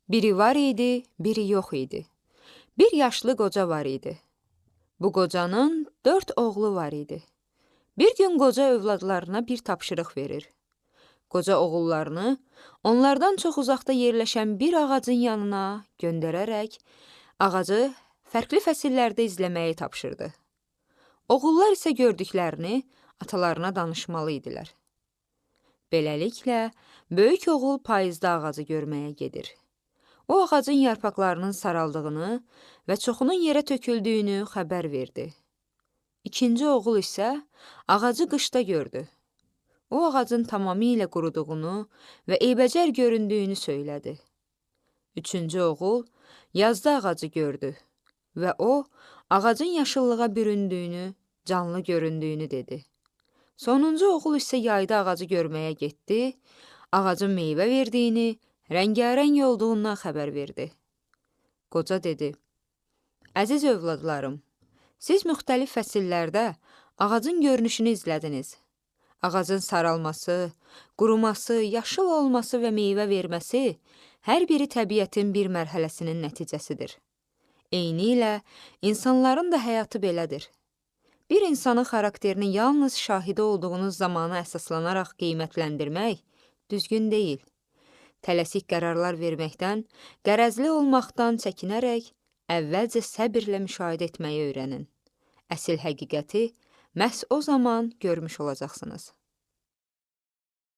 Biri var idi, biri yox idi. Bir yaşlı qoca var idi. Bu qocanın 4 oğlu var idi. Bir gün qoca övladlarına bir tapşırıq verir. Qoca oğullarını onlardan çox uzaqda yerləşən bir ağacın yanına göndərərək ağacı fərqli fəsillərdə izləməyi tapşırdı. Oğullar isə gördüklərini atalarına danışmalı idilər. Beləliklə, böyük oğul payızda ağacı görməyə gedir. O ağacın yarpaqlarının saraldığını və çoxunun yerə töküldüyünü xəbər verdi. İkinci oğul isə ağacı qışda gördü. O ağacın tamamilə quruduğunu və eybəcər göründüyünü söylədi. Üçüncü oğul yazda ağacı gördü və o ağacın yaşıllığa büründüyünü, canlı göründüyünü dedi. Sonuncu oğul isə yayda ağacı görməyə getdi, ağacın meyvə verdiyini, rəngarəng olduğundan xəbər verdi. Qoca dedi: "Əziz övladlarım, siz müxtəlif fəsillərdə ağacın görünüşünü izlədiniz. Ağacın saralması, quruması, yaşıl olması və meyvə verməsi hər biri təbiətin bir mərhələsinin nəticəsidir. Eynilə, insanların da həyatı belədir. Bir insanın xarakterini yalnız şahidi olduğunuz zamana əsaslanaraq qiymətləndirmək düzgün deyil. Tələsik qərarlar verməkdən, qərəzli olmaqdan çəkinərək əvvəlcə səbirlə müşahidə etməyi öyrənin. Əsl həqiqəti məhz o zaman görmüş olacaqsınız."